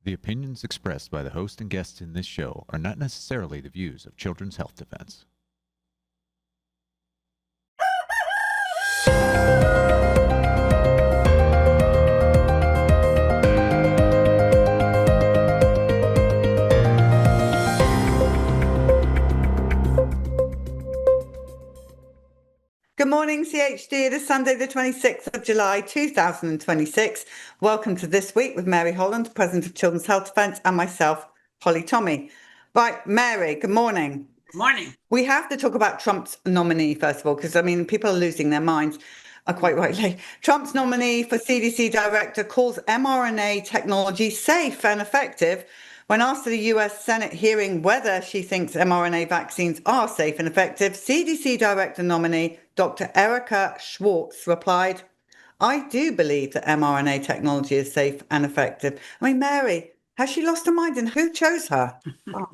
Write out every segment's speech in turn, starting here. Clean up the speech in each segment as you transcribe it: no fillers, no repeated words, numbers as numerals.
The opinions expressed by the host and guests in this show are not necessarily the views of Children's Health Defense. Good morning, CHD. It is Sunday, the 26th of July, 2026. Welcome to This Week with Mary Holland, President of Children's Health Defense, and myself, Polly Tommey. Right, Mary, good morning. Good morning. We have to talk about Trump's nominee, first of all, because, people are losing their minds, quite rightly. Trump's nominee for CDC director calls mRNA technology safe and effective. When asked at the US Senate hearing whether she thinks mRNA vaccines are safe and effective, CDC director nominee Dr. Erica Schwartz replied, "I do believe that mRNA technology is safe and effective." Mary, has she lost her mind and who chose her? Oh,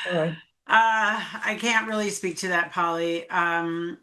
sorry. I can't really speak to that, Polly.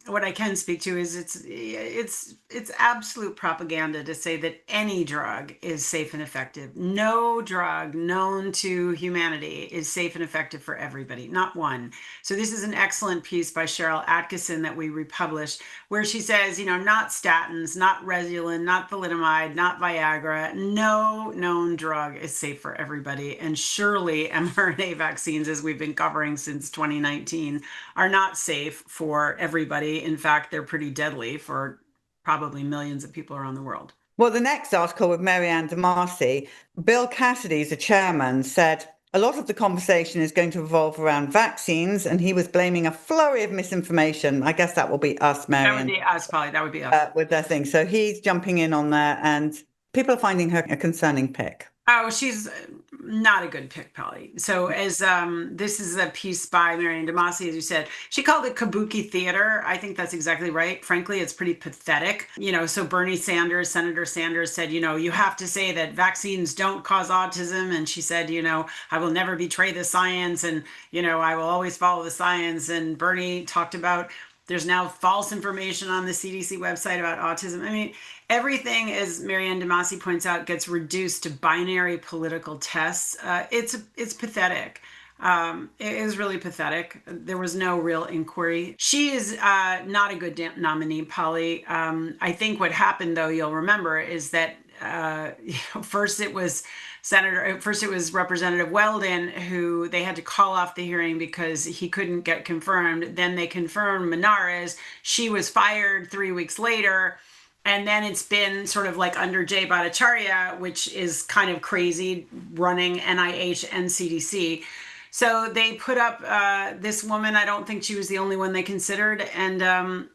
What I can speak to is it's absolute propaganda to say that any drug is safe and effective. No drug known to humanity is safe and effective for everybody, not one. So this is an excellent piece by Cheryl Atkinson that we republished, where she says, not statins, not Regulin, not thalidomide, not Viagra. No known drug is safe for everybody. And surely mRNA vaccines, as we've been covering since 2019, are not safe for everybody. In fact, they're pretty deadly for probably millions of people around the world. Well, the next article with Mary DeMasi, Bill Cassidy, the chairman, said a lot of the conversation is going to revolve around vaccines, and he was blaming a flurry of misinformation. I guess that will be us, Mary. That would be us, Polly. That would be us. With their thing. So he's jumping in on there, and people are finding her a concerning pick. Oh, she's not a good pick, Polly. So as this is a piece by Mary DeMasi, as you said, she called it kabuki theater. I think that's exactly right. Frankly, it's pretty pathetic. So Bernie Sanders, Senator Sanders said, you have to say that vaccines don't cause autism. And she said, I will never betray the science. And, I will always follow the science. And Bernie talked about there's now false information on the CDC website about autism. Everything, as Mary DeMasi points out, gets reduced to binary political tests. It's pathetic. It is really pathetic. There was no real inquiry. She is not a good nominee, Polly. I think what happened, though, you'll remember, is that first it was Representative Weldon who they had to call off the hearing because he couldn't get confirmed. Then they confirmed Menares. She was fired 3 weeks later. And then it's been sort of like under Jay Bhattacharya, which is kind of crazy, running NIH and CDC. So they put up this woman. I don't think she was the only one they considered. And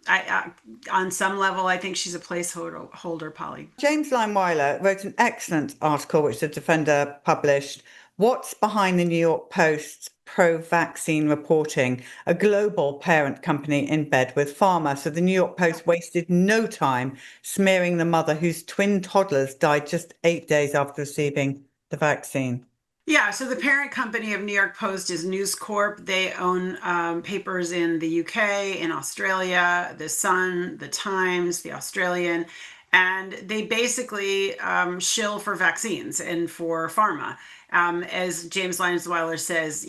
I on some level, I think she's a placeholder, Polly. James Lineweiler wrote an excellent article, which the Defender published. What's behind the New York Post's pro-vaccine reporting? A global parent company in bed with pharma. So the New York Post wasted no time smearing the mother whose twin toddlers died just 8 days after receiving the vaccine. Yeah, so the parent company of New York Post is News Corp. They own papers in the UK, in Australia, The Sun, The Times, The Australian, and they basically shill for vaccines and for pharma. As James Lineweiler says,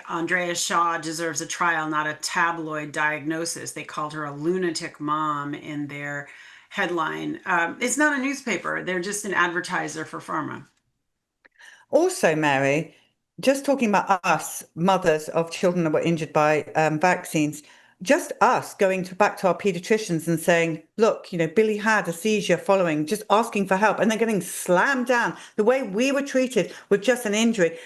Andrea Shaw deserves a trial, not a tabloid diagnosis. They called her a lunatic mom in their headline. It's not a newspaper. They're just an advertiser for pharma. Also, Mary, just talking about us, mothers of children that were injured by vaccines, just us going back to our pediatricians and saying, look, Billy had a seizure following, just asking for help, and then getting slammed down the way we were treated with just an injury.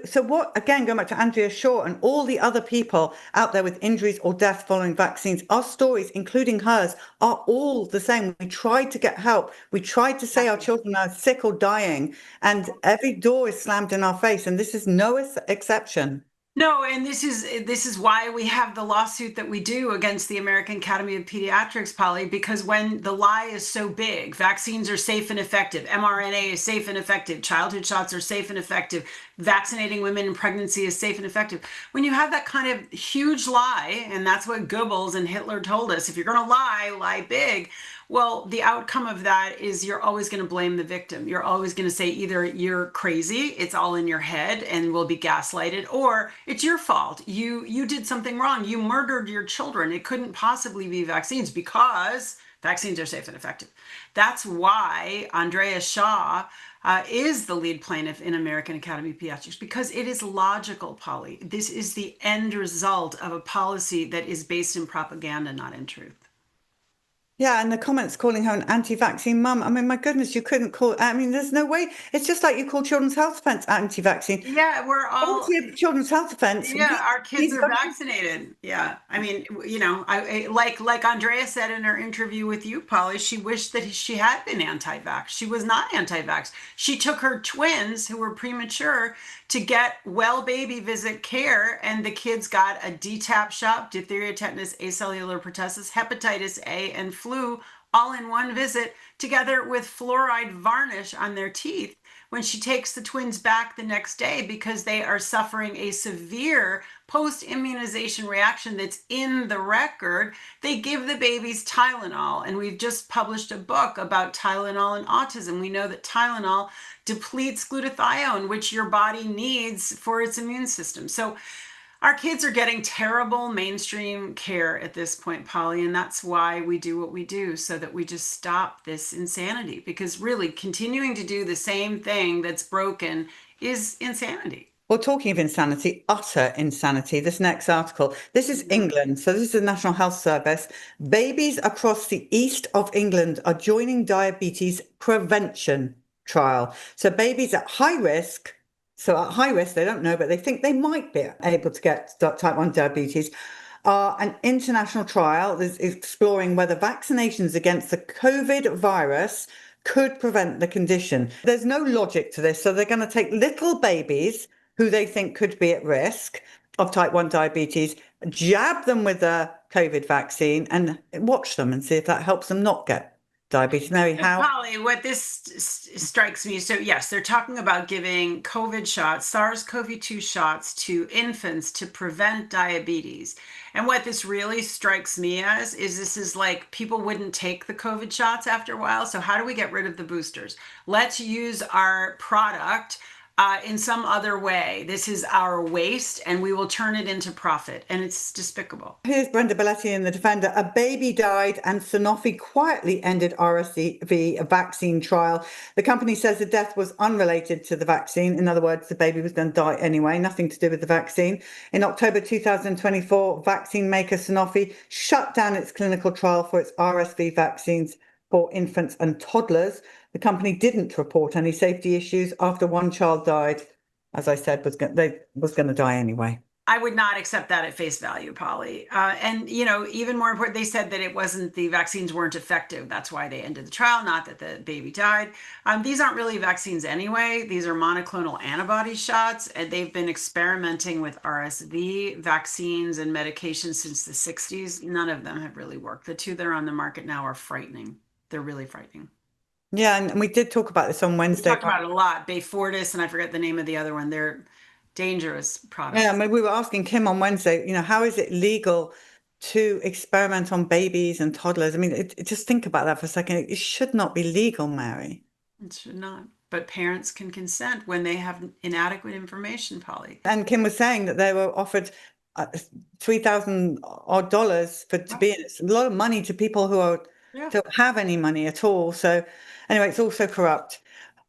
So what, again, going back to Andrea Shaw and all the other people out there with injuries or death following vaccines, our stories, including hers, are all the same. We tried to get help. We tried to say our children are sick or dying, and every door is slammed in our face. And this is no exception. No, and this is why we have the lawsuit that we do against the American Academy of Pediatrics, Polly, because when the lie is so big, vaccines are safe and effective, mRNA is safe and effective, childhood shots are safe and effective, vaccinating women in pregnancy is safe and effective. When you have that kind of huge lie, and that's what Goebbels and Hitler told us, if you're going to lie, lie big. Well, the outcome of that is you're always going to blame the victim. You're always going to say either you're crazy, it's all in your head and will be gaslighted, or it's your fault. You did something wrong. You murdered your children. It couldn't possibly be vaccines because vaccines are safe and effective. That's why Andrea Shaw is the lead plaintiff in American Academy of Pediatrics, because it is logical, Polly. This is the end result of a policy that is based in propaganda, not in truth. Yeah, and the comments calling her an anti-vaccine mum. I mean, my goodness, you couldn't call. I mean, there's no way. It's just like you call Children's Health Defence anti-vaccine. Yeah, we're all. Children's Health Defence. Yeah, our kids are vaccinated. Yeah, I mean, I like Andrea said in her interview with you, Polly. She wished that she had been anti-vax. She was not anti-vax. She took her twins who were premature to get well baby visit care, and the kids got a DTaP shot, diphtheria, tetanus, acellular pertussis, hepatitis A, and flu all in one visit, together with fluoride varnish on their teeth, when she takes the twins back the next day because they are suffering a severe post-immunization reaction that's in the record. They give the babies Tylenol, and we've just published a book about Tylenol and autism. We know that Tylenol depletes glutathione, which your body needs for its immune system. So our kids are getting terrible mainstream care at this point, Polly, and that's why we do what we do, so that we just stop this insanity. Because really, continuing to do the same thing that's broken is insanity. Well, talking of insanity, utter insanity, this next article, this is England. So this is the National Health Service. Babies across the east of England are joining diabetes prevention trial. So babies at high risk. So at high risk, they don't know, but they think they might be able to get type 1 diabetes. An international trial is exploring whether vaccinations against the COVID virus could prevent the condition. There's no logic to this. So they're going to take little babies who they think could be at risk of type 1 diabetes, jab them with a COVID vaccine and watch them and see if that helps them not get diabetes. Mary, how? Polly, what this strikes me, so yes, they're talking about giving COVID shots, SARS-CoV-2 shots to infants to prevent diabetes. And what this really strikes me as is this is like people wouldn't take the COVID shots after a while. So how do we get rid of the boosters? Let's use our product in some other way. This is our waste, and we will turn it into profit, and it's despicable. Here's Brenda Belletti in The Defender. A baby died and Sanofi quietly ended RSV vaccine trial. The company says the death was unrelated to the vaccine. In other words, the baby was going to die anyway, nothing to do with the vaccine. In October 2024, vaccine maker Sanofi shut down its clinical trial for its RSV vaccines for infants and toddlers. The company didn't report any safety issues after one child died. As I said, was going to die anyway. I would not accept that at face value, Polly. And, even more important, they said that the vaccines weren't effective. That's why they ended the trial, not that the baby died. These aren't really vaccines anyway. These are monoclonal antibody shots, and they've been experimenting with RSV vaccines and medications since the 60s. None of them have really worked. The two that are on the market now are frightening. They're really frightening. Yeah, and we did talk about this on Wednesday. We talked about it a lot. Beyfortus, and I forget the name of the other one. They're dangerous products. Yeah, I mean, we were asking Kim on Wednesday, how is it legal to experiment on babies and toddlers? I mean, just think about that for a second. It should not be legal, Mary. It should not. But parents can consent when they have inadequate information, Polly. And Kim was saying that they were offered $3,000 odd to be in it. It's a lot of money to people who don't have any money at all. So anyway, it's also corrupt.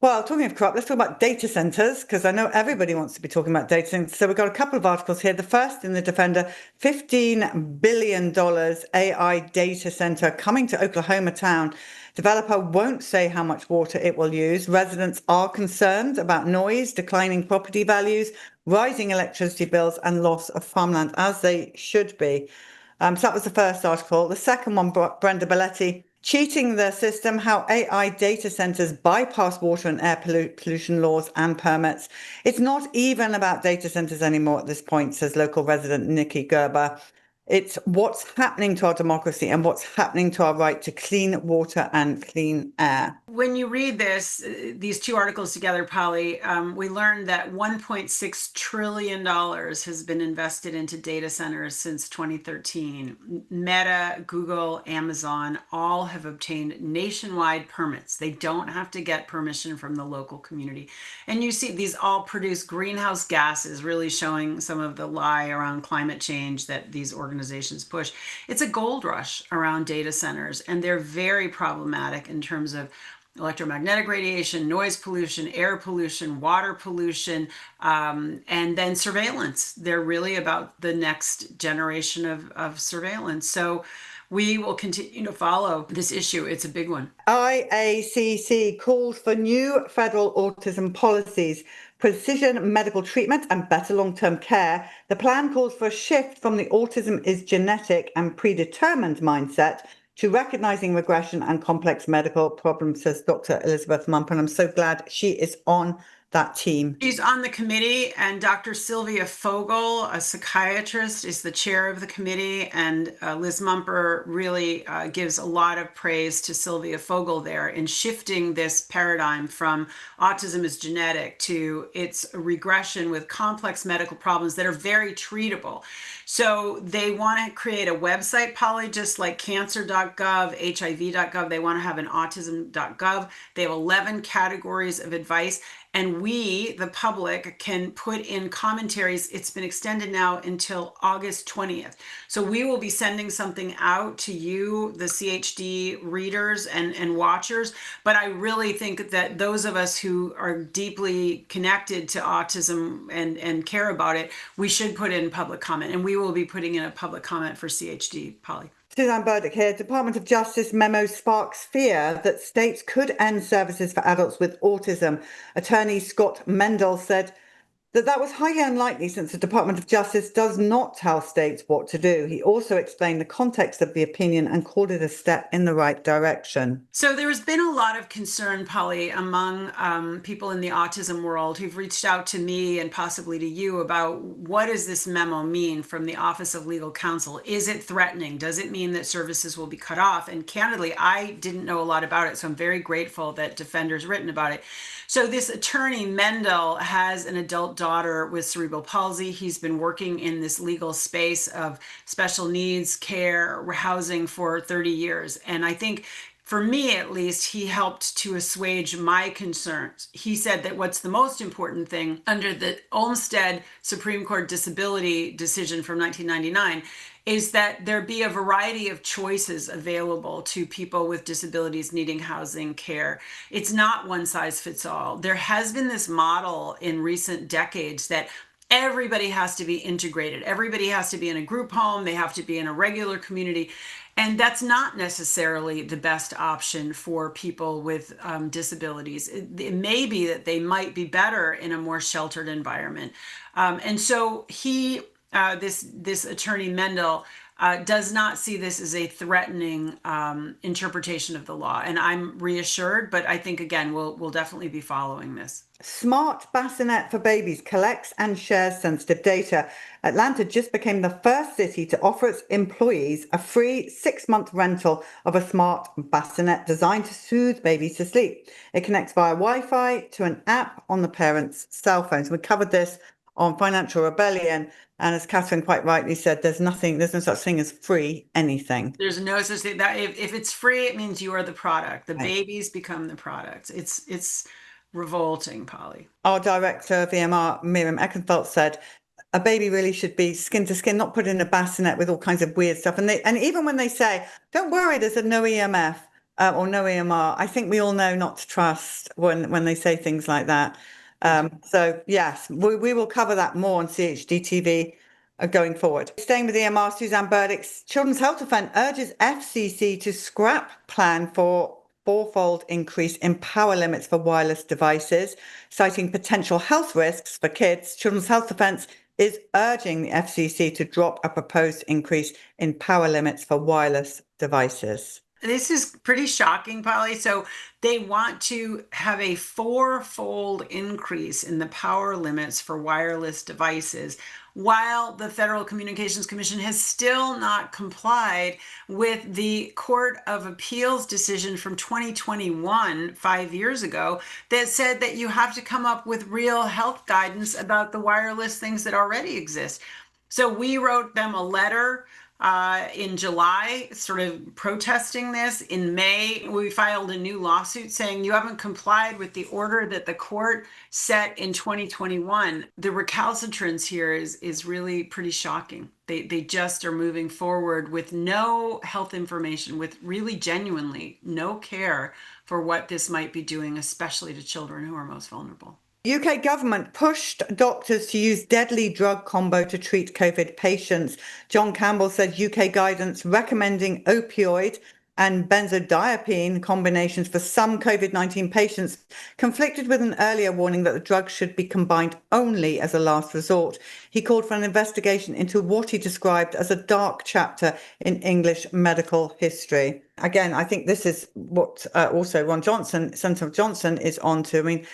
Well, talking of corrupt, let's talk about data centers, because I know everybody wants to be talking about data centers. So we've got a couple of articles here. The first in The Defender, $15 billion AI data center coming to Oklahoma town. Developer won't say how much water it will use. Residents are concerned about noise, declining property values, rising electricity bills, and loss of farmland, as they should be. So that was the first article. The second one, Brenda Belletti, cheating the system, how AI data centers bypass water and air pollution laws and permits. It's not even about data centers anymore at this point, says local resident Nikki Gerber. It's what's happening to our democracy and what's happening to our right to clean water and clean air. When you read these two articles together, Polly, we learned that $1.6 trillion has been invested into data centers since 2013. Meta, Google, Amazon all have obtained nationwide permits. They don't have to get permission from the local community. And you see these all produce greenhouse gases, really showing some of the lie around climate change that these organizations push. It's a gold rush around data centers, and they're very problematic in terms of electromagnetic radiation, noise pollution, air pollution, water pollution, and then surveillance. They're really about the next generation of surveillance. So we will continue to follow this issue. It's a big one. IACC calls for new federal autism policies, precision medical treatment, and better long-term care. The plan calls for a shift from the autism is genetic and predetermined mindset to recognizing regression and complex medical problems, says Dr. Elizabeth Mump, and I'm so glad she is on that team. She's on the committee, and Dr. Sylvia Fogel, a psychiatrist, is the chair of the committee, and Liz Mumper really gives a lot of praise to Sylvia Fogel there in shifting this paradigm from autism is genetic to its regression with complex medical problems that are very treatable. So they want to create a website, Polly, just like cancer.gov, hiv.gov. They want to have an autism.gov. They have 11 categories of advice. And we, the public, can put in commentaries. It's been extended now until August 20th. So we will be sending something out to you, the CHD readers and watchers. But I really think that those of us who are deeply connected to autism and care about it, we should put in public comment. And we will be putting in a public comment for CHD, Polly. Suzanne Burdick here. Department of Justice memo sparks fear that states could end services for adults with autism. Attorney Scott Mendel said that was highly unlikely since the Department of Justice does not tell states what to do. He also explained the context of the opinion and called it a step in the right direction. So there has been a lot of concern, Polly, among people in the autism world who've reached out to me and possibly to you about what does this memo mean from the Office of Legal Counsel? Is it threatening? Does it mean that services will be cut off? And candidly, I didn't know a lot about it, so I'm very grateful that Defender's written about it. So this attorney, Mendel, has an adult daughter with cerebral palsy. He's been working in this legal space of special needs care, housing for 30 years. And I think for me, at least, he helped to assuage my concerns. He said that what's the most important thing under the Olmstead Supreme Court disability decision from 1999 is that there be a variety of choices available to people with disabilities needing housing care. It's not one size fits all. There has been this model in recent decades that everybody has to be integrated. Everybody has to be in a group home. They have to be in a regular community. And that's not necessarily the best option for people with disabilities. It may be that they might be better in a more sheltered environment. And so this attorney Mendel does not see this as a threatening interpretation of the law. And I'm reassured, but I think, again, we'll definitely be following this. Smart Bassinet for babies collects and shares sensitive data. Atlanta just became the first city to offer its employees a free 6-month rental of a smart bassinet designed to soothe babies to sleep. It connects via Wi-Fi to an app on the parents' cell phones. We covered this on Financial Rebellion. And as Catherine quite rightly said, there's no such thing as free anything. There's no such thing. That if it's free, it means you are the product. The babies become the product. It's revolting, Polly. Our director of EMR, Miriam Eckenfeldt, said a baby really should be skin to skin, not put in a bassinet with all kinds of weird stuff. And even when they say, don't worry, there's a no EMF or no EMR, I think we all know not to trust when they say things like that. So yes, we will cover that more on CHD TV going forward. Staying with EMR, Suzanne Burdick's Children's Health Defence urges FCC to scrap plan for 4-fold increase in power limits for wireless devices, citing potential health risks for kids. Children's Health Defence is urging the FCC to drop a proposed increase in power limits for wireless devices. This is pretty shocking, Polly. So they want to have a four-fold increase in the power limits for wireless devices, while the Federal Communications Commission has still not complied with the Court of Appeals decision from 2021, 5 years ago, that said that you have to come up with real health guidance about the wireless things that already exist. So we wrote them a letter in July, sort of protesting this. In May, we filed a new lawsuit saying you haven't complied with the order that the court set in 2021. The recalcitrance here is really pretty shocking. They just are moving forward with no health information, with really genuinely no care for what this might be doing, especially to children who are most vulnerable. UK government pushed doctors to use deadly drug combo to treat COVID patients. John Campbell said UK guidance recommending opioid and benzodiazepine combinations for some COVID-19 patients conflicted with an earlier warning that the drugs should be combined only as a last resort. He called for an investigation into what he described as a dark chapter in English medical history. Again, I think this is what also Senator Johnson is onto. I mean,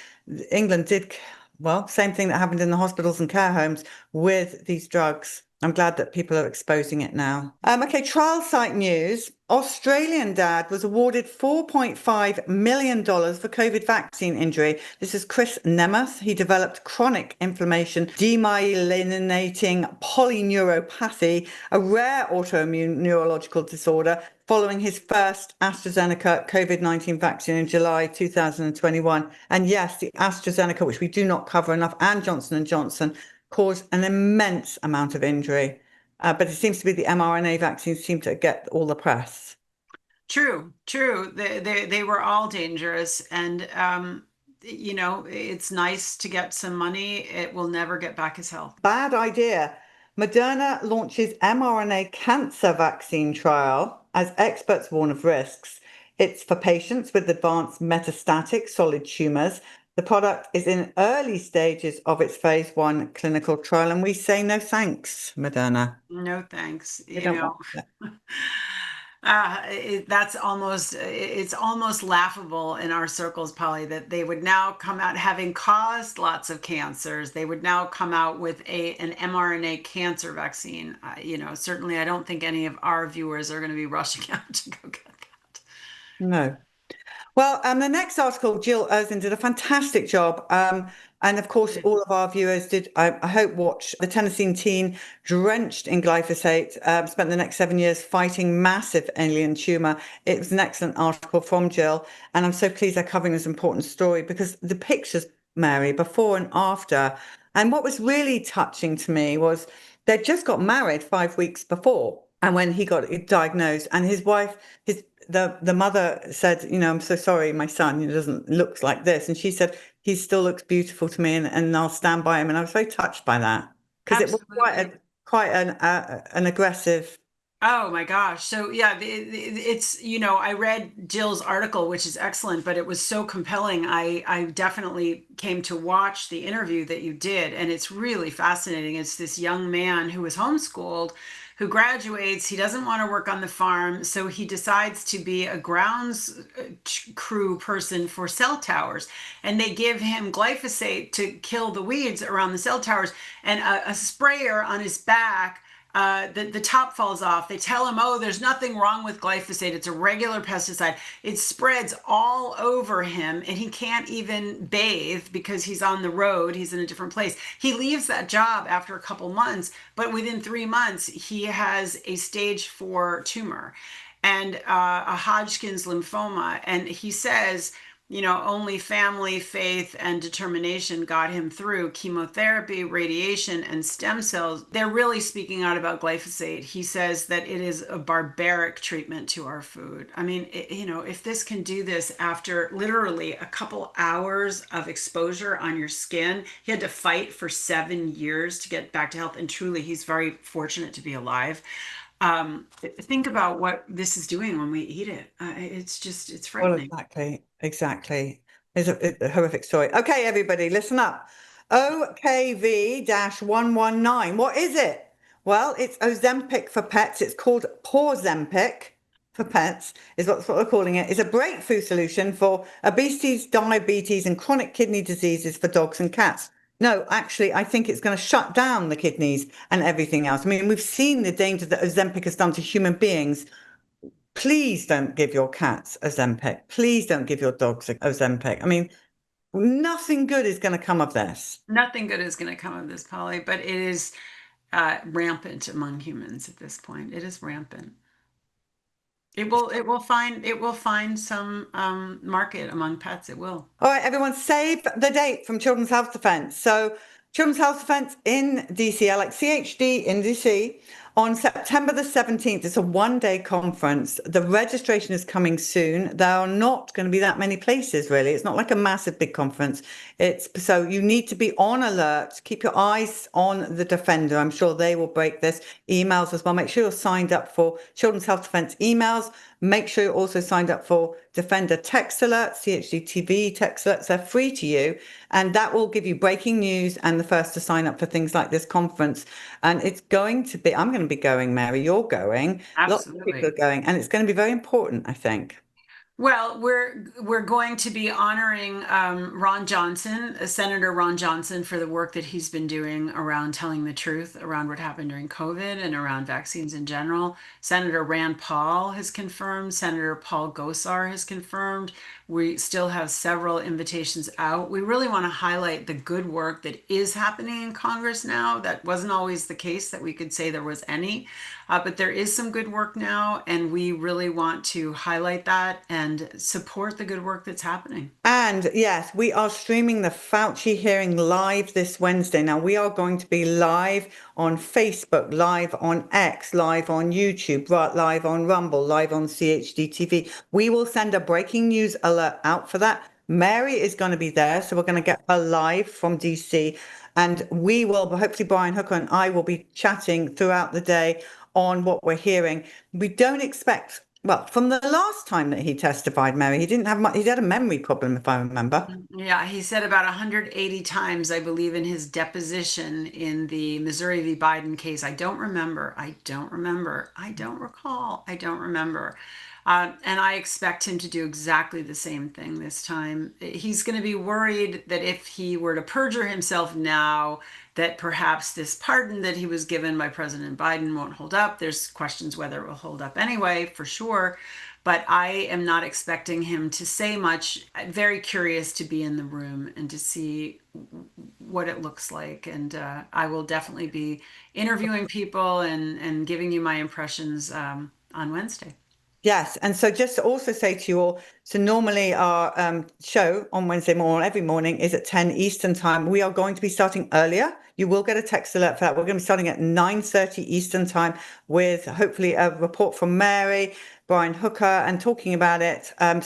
England did, well, same thing that happened in the hospitals and care homes with these drugs. I'm glad that people are exposing it now. Okay, trial site news. Australian dad was awarded $4.5 million for COVID vaccine injury. This is Chris Nemeth. He developed chronic inflammation, demyelinating polyneuropathy, a rare autoimmune neurological disorder, following his first AstraZeneca COVID-19 vaccine in July 2021. And yes, the AstraZeneca, which we do not cover enough, and Johnson & Johnson, caused an immense amount of injury. But it seems to be the mRNA vaccines seem to get all the press. True. They were all dangerous. And, it's nice to get some money. It will never get back his health. Bad idea. Moderna launches mRNA cancer vaccine trial as experts warn of risks. It's for patients with advanced metastatic solid tumors. The product is in early stages of its phase 1 clinical trial, and we say no thanks, Moderna. No thanks. It's almost laughable in our circles, Polly, that they would now come out, having caused lots of cancers, they would now come out with an mRNA cancer vaccine. Certainly I don't think any of our viewers are going to be rushing out to go get that. No. Well, the next article, Jill Erzin did a fantastic job. And of course, all of our viewers did, I hope, watch the Tennessee teen drenched in glyphosate, spent the next 7 years fighting massive alien tumor. It was an excellent article from Jill. And I'm so pleased they're covering this important story because the pictures, Mary, before and after. And what was really touching to me was they'd just got married 5 weeks before. And when he got diagnosed, and his wife, the mother said, I'm so sorry, my son, doesn't look like this. And she said, he still looks beautiful to me and I'll stand by him. And I was very touched by that because it was quite an aggressive. Oh my gosh. So yeah, it's, I read Jill's article, which is excellent, but it was so compelling. I definitely came to watch the interview that you did. And it's really fascinating. It's this young man who was homeschooled, who graduates. He doesn't want to work on the farm, so he decides to be a grounds crew person for cell towers. And they give him glyphosate to kill the weeds around the cell towers, and a sprayer on his back. The top falls off. They tell him, oh, there's nothing wrong with glyphosate. It's a regular pesticide. It spreads all over him and he can't even bathe because he's on the road. He's in a different place. He leaves that job after a couple months, but within 3 months, he has a stage 4 tumor and a Hodgkin's lymphoma. And he says, only family, faith, and determination got him through chemotherapy, radiation, and stem cells. They're really speaking out about glyphosate. He says that it is a barbaric treatment to our food. I mean, if this can do this after literally a couple hours of exposure on your skin, he had to fight for 7 years to get back to health. And truly, he's very fortunate to be alive. Think about what this is doing when we eat it. It's frightening. Well, exactly. It's a horrific story. Okay, everybody, listen up. OKV-119. What is it? Well, it's Ozempic for pets. It's called Pawzempic for pets, is what we're calling it, is a breakthrough solution for obesity, diabetes, and chronic kidney diseases for dogs and cats. No, actually, I think it's going to shut down the kidneys and everything else. I mean, we've seen the danger that Ozempic has done to human beings. Please don't give your cats Ozempic. Please don't give your dogs Ozempic. I mean, nothing good is going to come of this. Nothing good is going to come of this, Polly, but it is rampant among humans at this point. It is rampant. It will find some market among pets. It will. All right, everyone, save the date from Children's Health Defence. So Children's Health Defence in DC, like CHD in DC, on September the 17th. It's a one-day conference. The registration is coming soon. There are not going to be that many places, really. It's not like a massive big conference. So you need to be on alert. Keep your eyes on the Defender. I'm sure they will break this. Emails as well. Make sure you're signed up for Children's Health Defence emails. Make sure you're also signed up for Defender text alerts, CHD TV text alerts. They're free to you. And that will give you breaking news and the first to sign up for things like this conference. And it's going to be, I'm going to be going, Mary, you're going. Absolutely. Lots of people are going. And it's going to be very important, I think. Well, we're going to be honoring Ron Johnson, Senator Ron Johnson, for the work that he's been doing around telling the truth around what happened during COVID and around vaccines in general. Senator Rand Paul has confirmed. Senator Paul Gosar has confirmed. We still have several invitations out. We really want to highlight the good work that is happening in Congress now. That wasn't always the case that we could say there was any. But there is some good work now, and we really want to highlight that and support the good work that's happening. And yes, we are streaming the Fauci hearing live this Wednesday. Now, we are going to be live on Facebook, live on X, live on YouTube, live on Rumble, live on CHD TV. We will send a breaking news alert out for that. Mary is going to be there, so we're going to get her live from DC. And we will, hopefully Brian Hooker and I will be chatting throughout the day on what we're hearing. We don't expect, well, from the last time that he testified, Mary, he didn't have much, he had a memory problem, if I remember. Yeah, he said about 180 times, I believe, in his deposition in the Missouri v. Biden case. I don't remember. I don't recall. And I expect him to do exactly the same thing this time. He's going to be worried that if he were to perjure himself now, that perhaps this pardon that he was given by President Biden won't hold up. There's questions whether it will hold up anyway, for sure. But I am not expecting him to say much. I'm very curious to be in the room and to see what it looks like. And I will definitely be interviewing people and giving you my impressions on Wednesday. Yes. And so just to also say to you all, so normally our show on Wednesday morning, every morning, is at 10 Eastern time. We are going to be starting earlier. You will get a text alert for that. We're going to be starting at 9:30 Eastern time with hopefully a report from Mary, Brian Hooker, and talking about it. And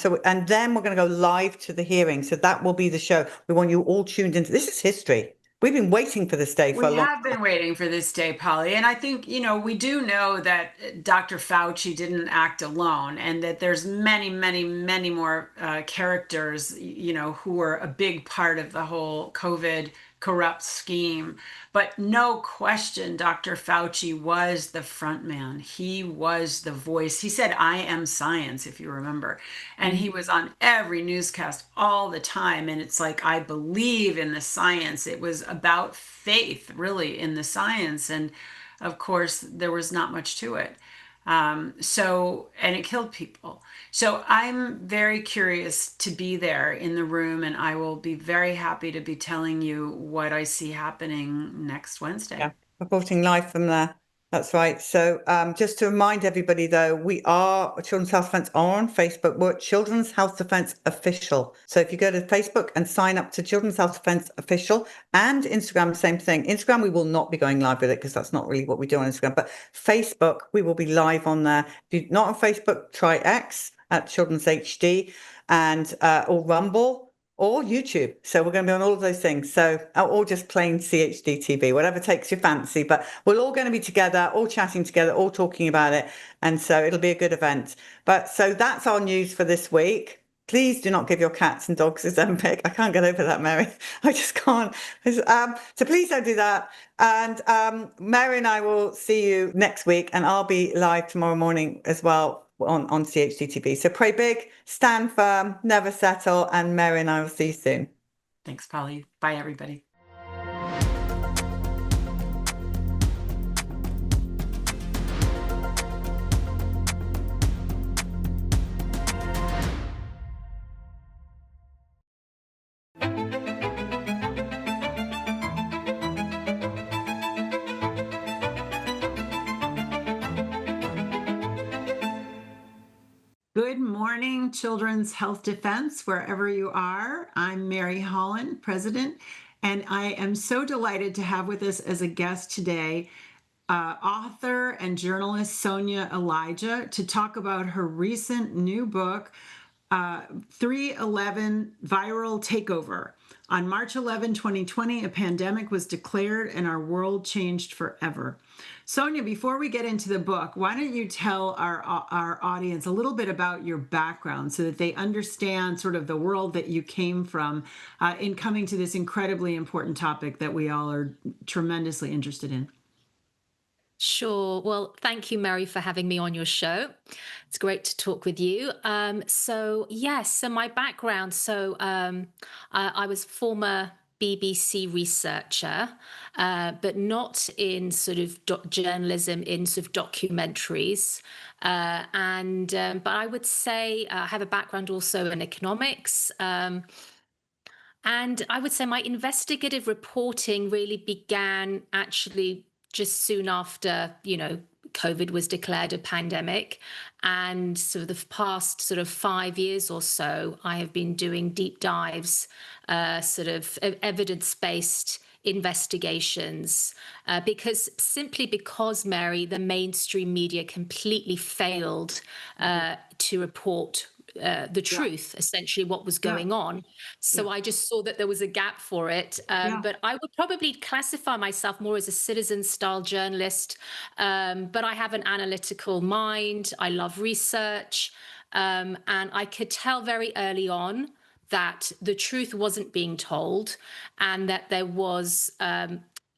then we're going to go live to the hearing. So that will be the show. We want you all tuned into. This is history. We've been waiting for this day for a long time. We have been waiting for this day, Polly. And I think, we do know that Dr. Fauci didn't act alone and that there's many, many, many more characters, who are a big part of the whole COVID corrupt scheme. But no question, Dr. Fauci was the front man. He was the voice. He said, "I am science," if you remember. And he was on every newscast all the time. And it's like, I believe in the science. It was about faith, really, in the science. And of course, there was not much to it. And it killed people. So I'm very curious to be there in the room, and I will be very happy to be telling you what I see happening next Wednesday. Yeah, reporting live from there. That's right. So just to remind everybody, though, Children's Health Defence are on Facebook. We're Children's Health Defence Official. So if you go to Facebook and sign up to Children's Health Defence Official, and Instagram, same thing. Instagram, we will not be going live with it because that's not really what we do on Instagram. But Facebook, we will be live on there. If you're not on Facebook, try X at Children's HD and or Rumble or YouTube. So we're going to be on all of those things. So, or just plain CHD TV, whatever takes your fancy. But we're all going to be together, all chatting together, all talking about it. And so it'll be a good event. But so that's our news for this week. Please do not give your cats and dogs Ozempic. I can't get over that, Mary. I just can't. So please don't do that. And Mary and I will see you next week. And I'll be live tomorrow morning as well on CHDTV. So pray big, stand firm, never settle, and Mary and I will see you soon. Thanks, Polly. Bye, everybody. Good morning, Children's Health Defense, wherever you are. I'm Mary Holland, President, and I am so delighted to have with us as a guest today author and journalist Sonia Elijah to talk about her recent new book, 3/11 Viral Takeover. On March 11, 2020, a pandemic was declared and our world changed forever. Sonia, before we get into the book, why don't you tell our audience a little bit about your background so that they understand sort of the world that you came from in coming to this incredibly important topic that we all are tremendously interested in. Sure. Well, thank you, Mary, for having me on your show. It's great to talk with you. So my background. I was former BBC researcher, but not in sort of journalism, in sort of documentaries. But I would say I have a background also in economics. And I would say my investigative reporting really began actually just soon after, COVID was declared a pandemic. And so the past sort of 5 years or so, I have been doing deep dives, sort of evidence-based investigations, because, Mary, the mainstream media completely failed to report the truth, essentially what was going on. So I just saw that there was a gap for it. But I would probably classify myself more as a citizen style journalist. But I have an analytical mind. I love research. And I could tell very early on that the truth wasn't being told and that there was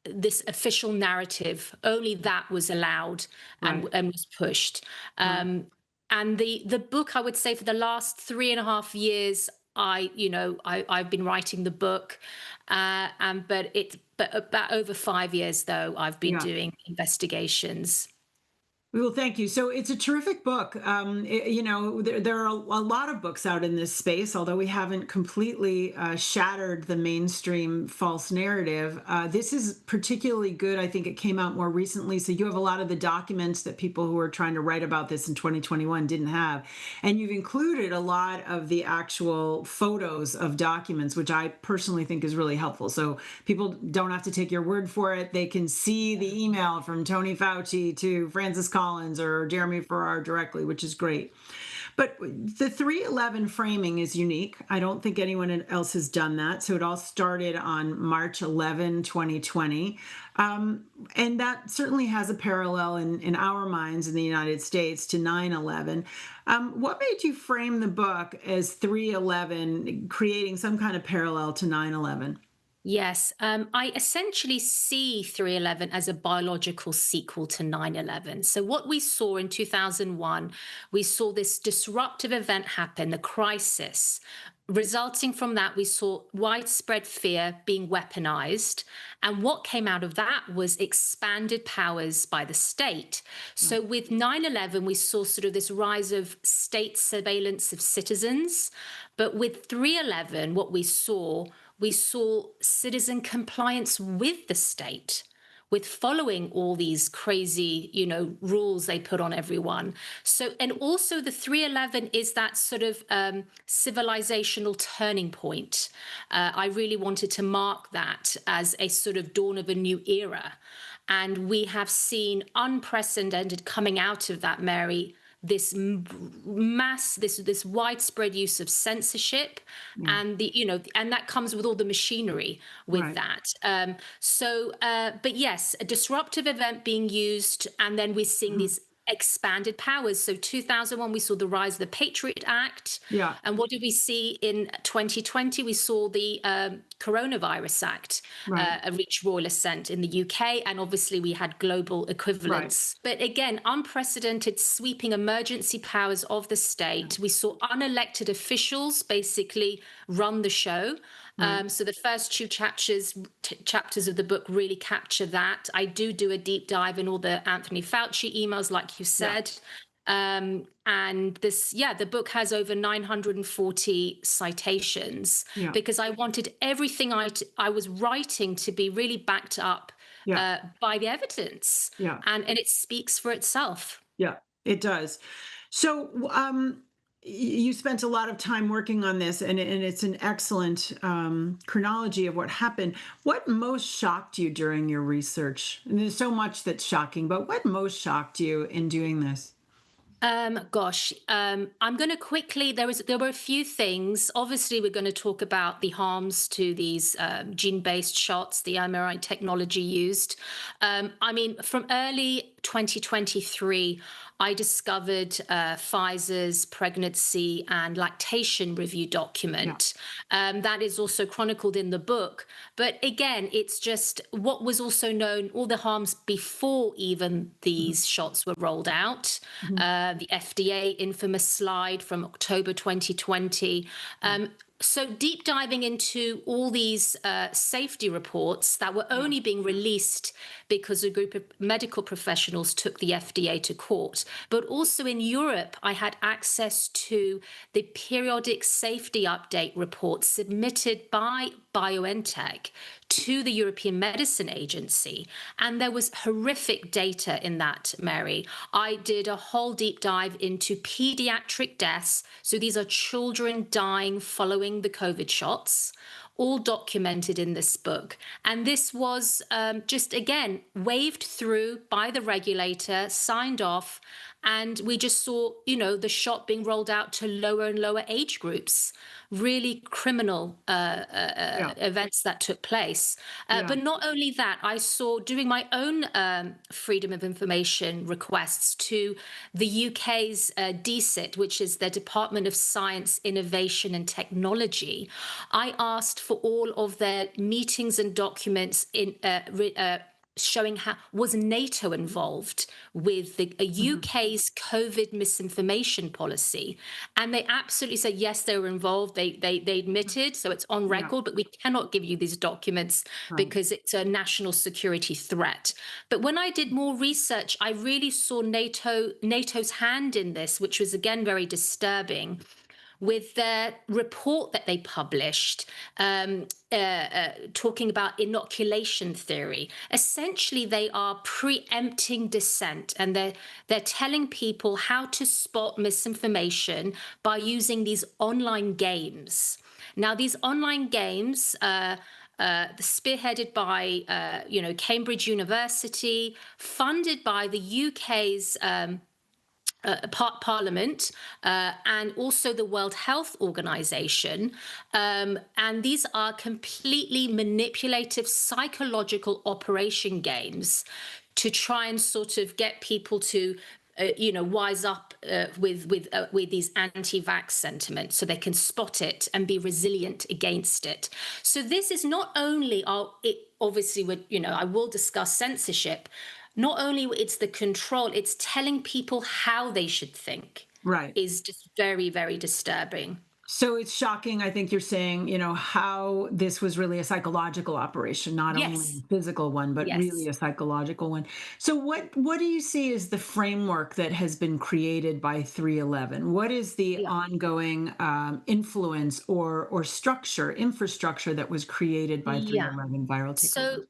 this official narrative, only that was allowed and was pushed. And the book, I would say, for the last 3.5 years, I've been writing the book, but about over 5 years though I've been doing investigations. Well, thank you. So it's a terrific book. There are a lot of books out in this space, although we haven't completely shattered the mainstream false narrative. This is particularly good. I think it came out more recently. So you have a lot of the documents that people who are trying to write about this in 2021 didn't have. And you've included a lot of the actual photos of documents, which I personally think is really helpful. So people don't have to take your word for it. They can see the email from Tony Fauci to Francis Collins or Jeremy Farrar directly, which is great. But the 3/11 framing is unique. I don't think anyone else has done that. So it all started on March 11, 2020. And that certainly has a parallel in our minds in the United States to 9/11. What made you frame the book as 3/11, creating some kind of parallel to 9/11? Yes, I essentially see 3/11 as a biological sequel to 9/11. So what we saw in 2001, we saw this disruptive event happen, the crisis. Resulting from that, we saw widespread fear being weaponized. And what came out of that was expanded powers by the state. So with 9/11, we saw sort of this rise of state surveillance of citizens. But with 3/11, what we saw citizen compliance with the state, with following all these crazy, rules they put on everyone. So, and also the 3/11 is that sort of civilizational turning point. I really wanted to mark that as a sort of dawn of a new era. And we have seen unprecedented coming out of that, Mary, this widespread use of censorship, and and that comes with all the machinery with that. But yes, a disruptive event being used, and then we're seeing these expanded powers. So 2001, we saw the rise of the Patriot Act. Yeah. And what did we see in 2020? We saw the Coronavirus Act reach royal assent in the UK. And obviously we had global equivalents. But again, unprecedented sweeping emergency powers of the state. We saw unelected officials basically run the show. So the first two chapters of the book really capture that. I do a deep dive in all the Anthony Fauci emails, like you said. And the book has over 940 citations because I wanted everything I was writing to be really backed up by the evidence. And it speaks for itself. Yeah, it does. So, you spent a lot of time working on this, and it's an excellent chronology of what happened. What most shocked you during your research? And there's so much that's shocking, but what most shocked you in doing this? I'm going to quickly, there were a few things. Obviously, we're going to talk about the harms to these gene-based shots, the mRNA technology used. From early 2023, I discovered Pfizer's pregnancy and lactation review document. That is also chronicled in the book. But again, it's just what was also known, all the harms before even these shots were rolled out. The FDA infamous slide from October 2020. So deep diving into all these safety reports that were only being released because a group of medical professionals took the FDA to court. But also in Europe, I had access to the periodic safety update reports submitted by BioNTech to the European Medicine Agency. And there was horrific data in that, Mary. I did a whole deep dive into pediatric deaths. So these are children dying following the COVID shots, all documented in this book. And this was just, again, waved through by the regulator, signed off, and we just saw, the shot being rolled out to lower and lower age groups. Really criminal events that took place. But not only that, I saw doing my own freedom of information requests to the UK's DSIT, which is the Department of Science, Innovation and Technology. I asked for all of their meetings and documents in showing how was NATO involved with the UK's COVID misinformation policy, and they absolutely said yes, they were involved. They admitted, so it's on record, but we cannot give you these documents because it's a national security threat. But when I did more research, I really saw NATO's hand in this, which was again very disturbing. With their report that they published, talking about inoculation theory. Essentially, they are preempting dissent, and they're telling people how to spot misinformation by using these online games. Now, these online games, spearheaded by Cambridge University, funded by the UK's Parliament and also the World Health Organization. And these are completely manipulative psychological operation games to try and sort of get people to wise up with these anti-vax sentiments so they can spot it and be resilient against it. So this is not only, I will discuss censorship. Not only it's the control, it's telling people how they should think. Right. Is just very, very disturbing. So it's shocking, I think you're saying, how this was really a psychological operation, not only a physical one, but really a psychological one. So what do you see as the framework that has been created by 311? What is the ongoing influence or infrastructure that was created by 311 Viral Takeover? So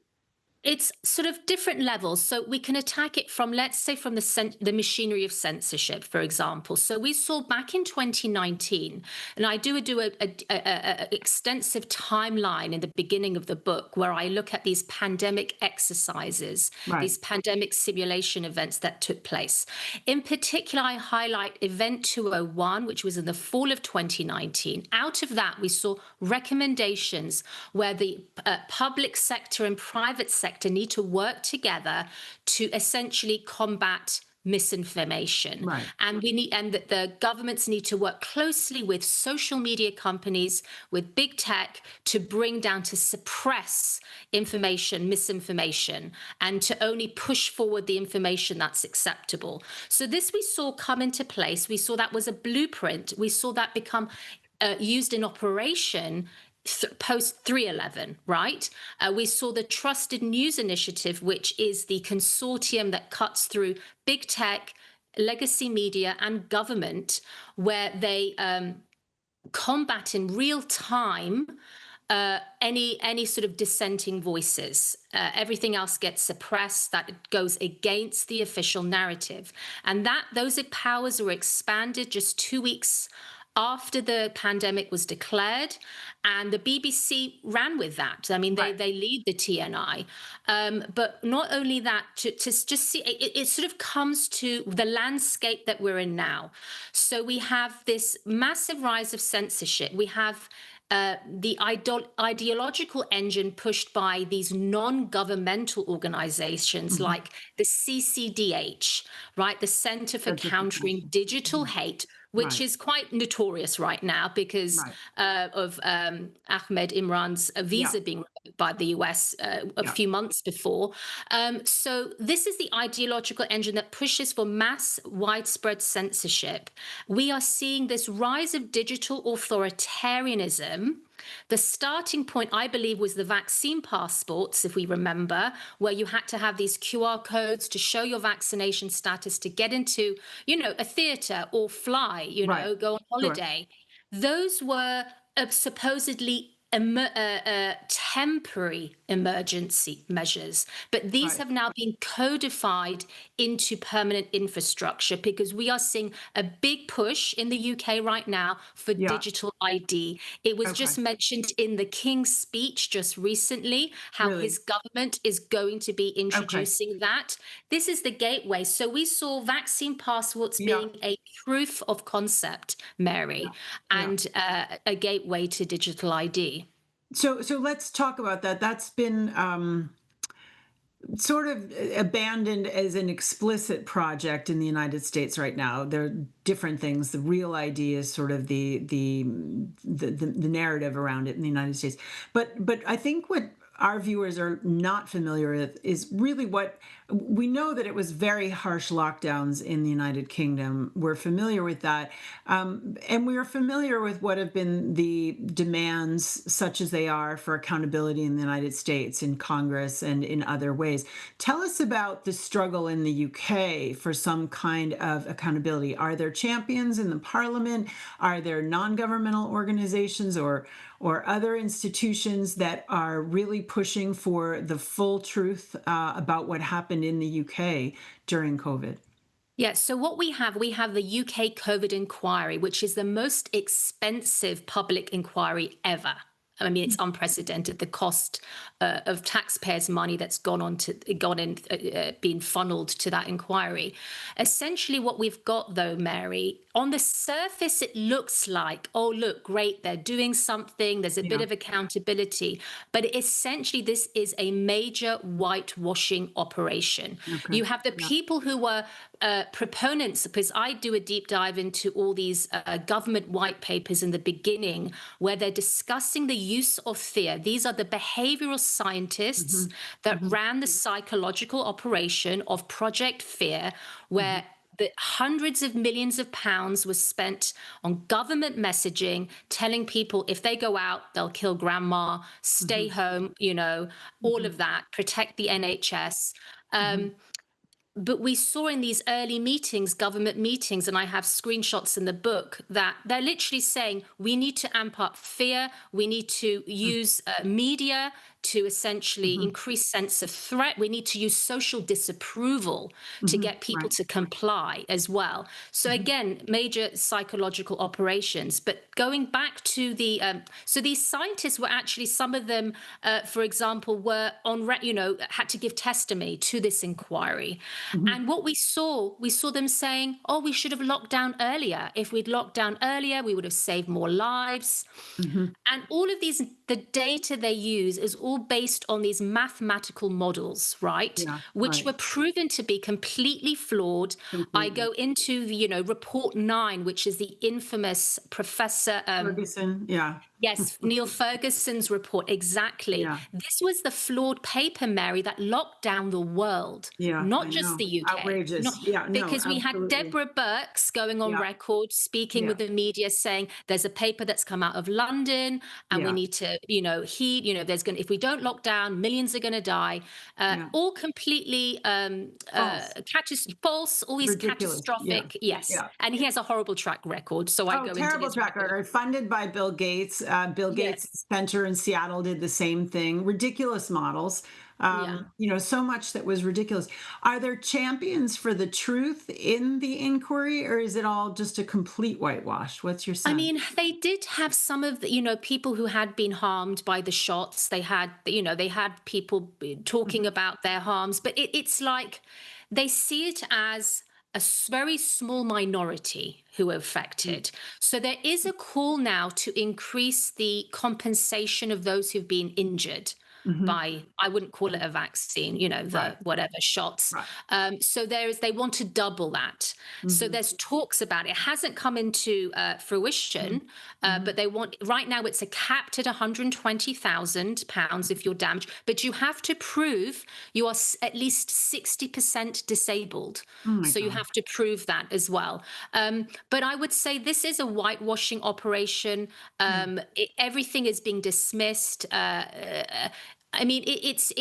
it's sort of different levels. So we can attack it from, let's say, from the machinery of censorship, for example. So we saw back in 2019, and I do a extensive timeline in the beginning of the book where I look at these pandemic exercises, these pandemic simulation events that took place. In particular, I highlight Event 201, which was in the fall of 2019. Out of that, we saw recommendations where the public sector and private sector need to work together to essentially combat misinformation. Right. And that the governments need to work closely with social media companies, with big tech, to bring down, to suppress information, misinformation, and to only push forward the information that's acceptable. So this we saw come into place. We saw that was a blueprint. We saw that become used in operation post 3/11, right? We saw the Trusted News Initiative, which is the consortium that cuts through big tech, legacy media, and government, where they combat in real time any sort of dissenting voices. Everything else gets suppressed. That goes against the official narrative, and those powers were expanded just 2 weeks after the pandemic was declared, and the BBC ran with that. I mean, they lead the TNI. But not only that, to just see, it sort of comes to the landscape that we're in now. So we have this massive rise of censorship. We have the ideological engine pushed by these non-governmental organizations like the CCDH, right? The Center for Countering Digital Hate, which is quite notorious right now because of Ahmed Imran's visa being revoked by the US a few months before. So this is the ideological engine that pushes for mass widespread censorship. We are seeing this rise of digital authoritarianism. The starting point, I believe, was the vaccine passports, if we remember, where you had to have these QR codes to show your vaccination status to get into, a theater or fly, go on holiday. Sure. Those were supposedly temporary emergency measures, but these have now been codified into permanent infrastructure because we are seeing a big push in the UK right now for digital ID. It was just mentioned in the King's speech just recently how his government is going to be introducing that. This is the gateway. So we saw vaccine passports being a proof of concept, Mary, and a gateway to digital ID. So let's talk about that. That's been sort of abandoned as an explicit project in the United States right now. There are different things. The real ID is sort of the narrative around it in the United States. But I think what our viewers are not familiar with is really what we know, that it was very harsh lockdowns in the United Kingdom. We're familiar with that. And we are familiar with what have been the demands, such as they are, for accountability in the United States, in Congress and in other ways. Tell us about the struggle in the UK for some kind of accountability. Are there champions in the Parliament? Are there non-governmental organizations or other institutions that are really pushing for the full truth about what happened in the UK during COVID? Yeah, so what we have the UK COVID inquiry, which is the most expensive public inquiry ever. I mean, it's unprecedented, the cost of taxpayers' money that's been funneled to that inquiry. Essentially, what we've got, though, Mary, on the surface, it looks like, oh, look, great, they're doing something, there's a bit of accountability. But essentially, this is a major whitewashing operation. Okay. You have the people who were proponents, because I do a deep dive into all these government white papers in the beginning, where they're discussing the use of fear. These are the behavioral scientists that ran the psychological operation of Project Fear, where the hundreds of millions of pounds was spent on government messaging, telling people if they go out, they'll kill grandma, stay home, all of that, protect the NHS. But we saw in these early meetings, government meetings, and I have screenshots in the book, that they're literally saying we need to amp up fear. We need to use media to essentially increase sense of threat. We need to use social disapproval to get people to comply as well. So again, major psychological operations. But going back to the, so these scientists were actually, some of them, for example, were on, had to give testimony to this inquiry. And what we saw them saying, oh, we should have locked down earlier. If we'd locked down earlier, we would have saved more lives. And all of these, the data they use is all all based on these mathematical models, right? Yeah, Which right. were proven to be completely flawed. I go into the, report 9, which is the infamous Professor Ferguson, yeah. Yes, Neil Ferguson's report, exactly. Yeah. This was the flawed paper, Mary, that locked down the world, Yeah, not I just know. the UK. Outrageous. Yeah, no, because we had absolutely. Deborah Birx going on Yeah. record, speaking Yeah. with the media, saying there's a paper that's come out of London, and we Yeah. need to, heed, there's going to, if we don't lock down, millions are going to die. Yeah. All completely false, all these Ridiculous. catastrophic, Yeah. yes. Yeah. And he has a horrible track record. So I go into terrible his track record. Funded by Bill Gates. Bill Gates' Yes. center in Seattle did the same thing. Ridiculous models. So much that was ridiculous. Are there champions for the truth in the inquiry, or is it all just a complete whitewash? What's your sense? I mean, they did have some of the, people who had been harmed by the shots. They had, they had people talking about their harms, but it's like they see it as a very small minority who are affected. So there is a call now to increase the compensation of those who've been injured by, I wouldn't call it a vaccine, the whatever shots. Right. So they want to double that. So there's talks about it. It hasn't come into fruition, but they want, right now it's a capped at £120,000 if you're damaged, but you have to prove you are at least 60% disabled. So you have to prove that as well. But I would say this is a whitewashing operation. Everything is being dismissed. I mean, it's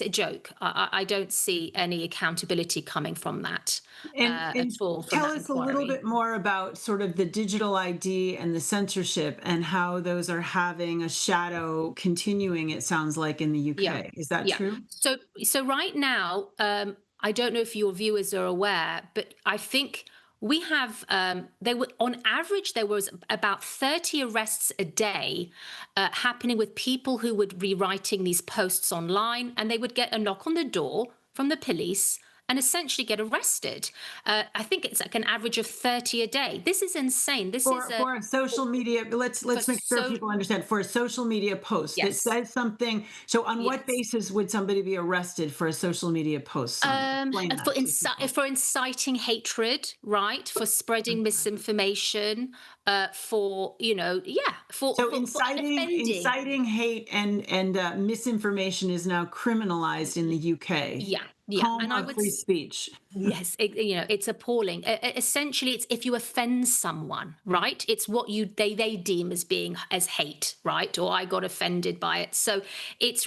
a joke. I don't see any accountability coming from that at all. Tell us a little bit more about sort of the digital ID and the censorship and how those are having a shadow continuing, it sounds like, in the UK. Yeah. Is that true? So right now, I don't know if your viewers are aware, but I think we have, on average, there was about 30 arrests a day happening with people who would be writing these posts online, and they would get a knock on the door from the police and essentially get arrested. I think it's like an average of 30 a day. This is insane. For a social media, let's make sure people understand, for a social media post that says something. So on what basis would somebody be arrested for a social media post? For inciting hatred, right? For spreading misinformation, for inciting hate and misinformation is now criminalized in the UK. Yeah. Home of free speech. Yes, it's appalling. Essentially, it's if you offend someone, right? It's what they deem as being as hate, right? Or I got offended by it. So it's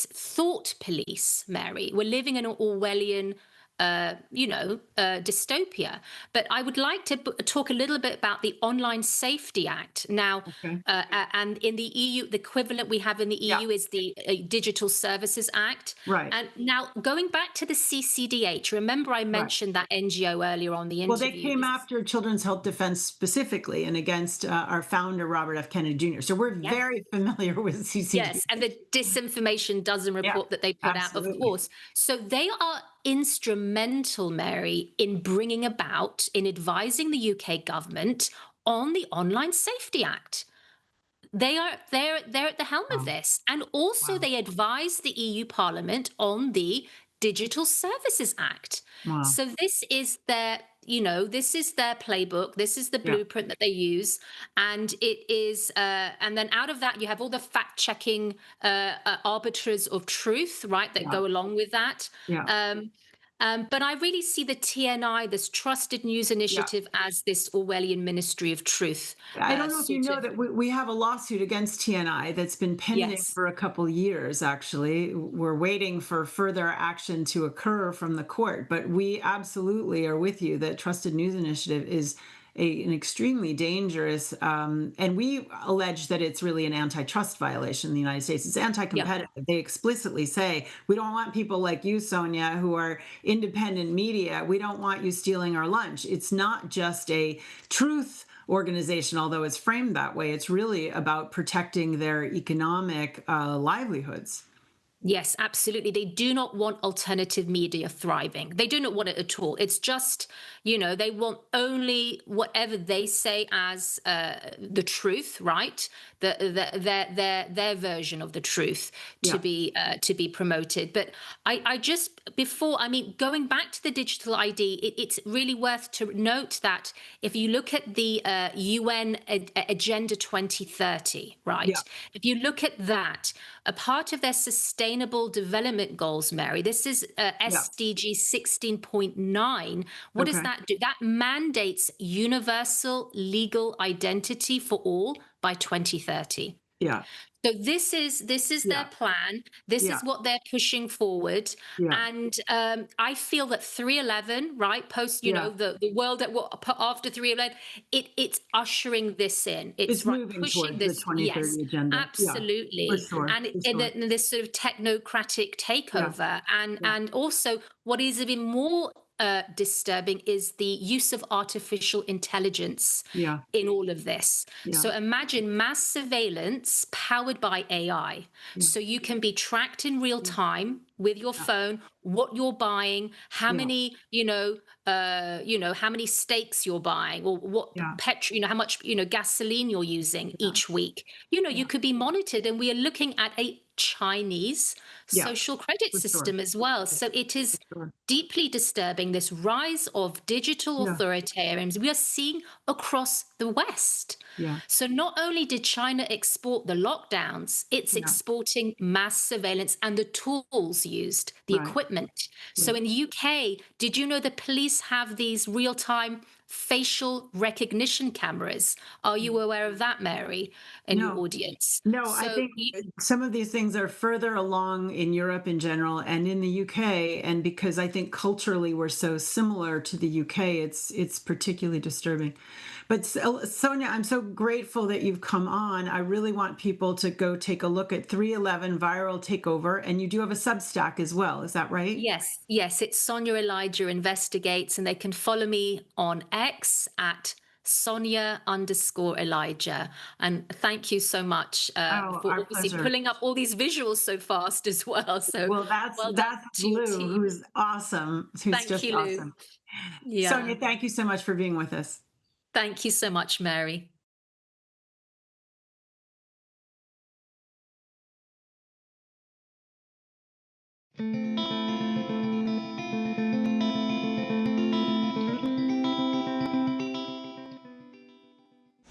thought police, Mary. We're living in an Orwellian dystopia. But I would like to talk a little bit about the Online Safety Act. Now, and in the EU, the equivalent we have in the EU is the Digital Services Act. Right. And now, going back to the CCDH, remember I mentioned that NGO earlier on the interview. Well, they came after Children's Health Defense specifically and against our founder, Robert F. Kennedy Jr. So we're very familiar with CCDH. Yes, and the disinformation dozen report that they put out, of course. So they are instrumental, Mary, in bringing about, in advising the UK government on the Online Safety Act. They're at the helm of this, and also they advise the EU Parliament on the Digital Services Act. So this is their playbook. This is the blueprint that they use, and it is. And then out of that, you have all the fact-checking arbiters of truth, right, that go along with that. But I really see the TNI, this Trusted News Initiative, as this Orwellian Ministry of Truth. I don't know if you know that we have a lawsuit against TNI that's been pending for a couple of years, actually. We're waiting for further action to occur from the court. But we absolutely are with you that Trusted News Initiative is an extremely dangerous, and we allege that it's really an antitrust violation in the United States. It's anti-competitive. They explicitly say, we don't want people like you, Sonia, who are independent media. We don't want you stealing our lunch. It's not just a truth organization, although it's framed that way. It's really about protecting their economic livelihoods. Yes, absolutely. They do not want alternative media thriving. They do not want it at all. It's just, they want only whatever they say as the truth, right? their version of the truth to be promoted. But I just, before, I mean, going back to the digital ID, it's really worth to note that if you look at the UN Agenda 2030, right? Yeah. If you look at that, a part of their Sustainable Development Goals, Mary, this is SDG 16.9. What does that do? That mandates universal legal identity for all by 2030. Yeah. So this is their plan. This is what they're pushing forward. Yeah. And I feel that 311, right, post, you know, the world that after 311, it's ushering this in. It's moving pushing towards this. the 2030 agenda. Absolutely. Yeah, for sure, And in this sort of technocratic takeover. And also what is even more disturbing is the use of artificial intelligence in all of this. So imagine mass surveillance powered by AI. So you can be tracked in real time with your phone, what you're buying, how many, how many steaks you're buying, or what petrol, how much, gasoline you're using each week. You could be monitored, and we are looking at a Chinese social credit system as well. So it is deeply disturbing, this rise of digital authoritarianism we are seeing across the West. So not only did China export the lockdowns, it's exporting mass surveillance and the tools used, the equipment. So in the UK, did you know the police have these real-time facial recognition cameras? Are you aware of that, Mary, in your audience? No, so I think some of these things are further along in Europe in general and in the UK. And because I think culturally we're so similar to the UK, it's particularly disturbing. But Sonia, I'm so grateful that you've come on. I really want people to go take a look at 311 Viral Takeover. And you do have a Substack as well. Is that right? Yes. It's Sonia Elijah Investigates, and they can follow me on X at Sonia_Elijah. And thank you so much for obviously pulling up all these visuals so fast as well. So that's Lou, who's awesome. Thank you, awesome. Yeah. Sonia, thank you so much for being with us. Thank you so much, Mary.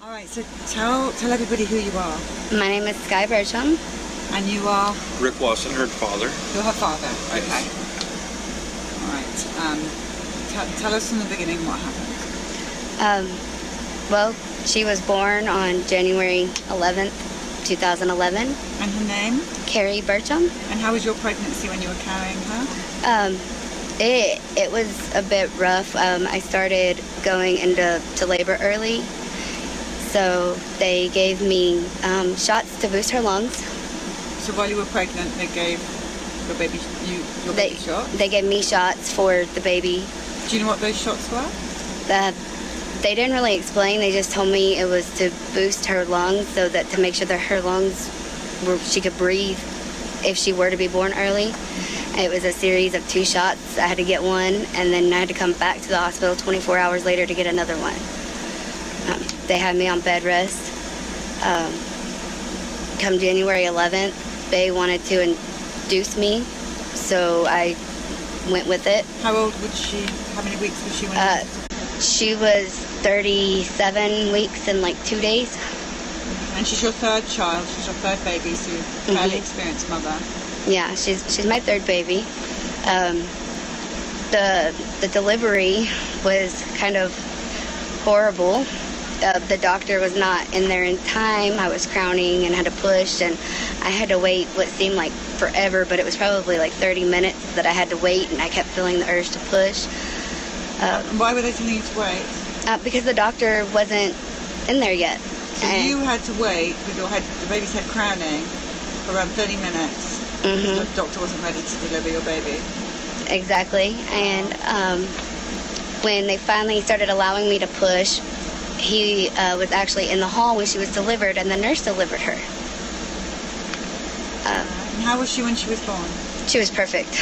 All right, so tell everybody who you are. My name is Sky Bertram. And you are? Rick Watson, her father. You're her father? Okay. Yes. All right. Tell us from the beginning what happened. Well, she was born on January 11th, 2011. And her name? Carrie Bertram. And how was your pregnancy when you were carrying her? It was a bit rough. I started going into labor early. So they gave me shots to boost her lungs. So while you were pregnant, they gave your baby shots? They gave me shots for the baby. Do you know what those shots were? They didn't really explain. They just told me it was to boost her lungs, so that to make sure that her lungs she could breathe if she were to be born early. It was a series of 2 shots. I had to get one, and then I had to come back to the hospital 24 hours later to get another one. They had me on bed rest. Come January 11th, they wanted to induce me, so I went with it. How old was she? How many weeks was she when she was 37 weeks and like 2 days. And she's your third child. She's your third baby, so you're a fairly experienced mother. Yeah, she's my third baby. The delivery was kind of horrible. The doctor was not in there in time. I was crowning and had to push, and I had to wait what seemed like forever, but it was probably like 30 minutes that I had to wait, and I kept feeling the urge to push. Why were they telling you to wait? Because the doctor wasn't in there yet. So you had to wait with the baby's head crowning for around 30 minutes because the doctor wasn't ready to deliver your baby. Exactly. And when they finally started allowing me to push, he was actually in the hall when she was delivered, and the nurse delivered her. And how was she when she was born? She was perfect.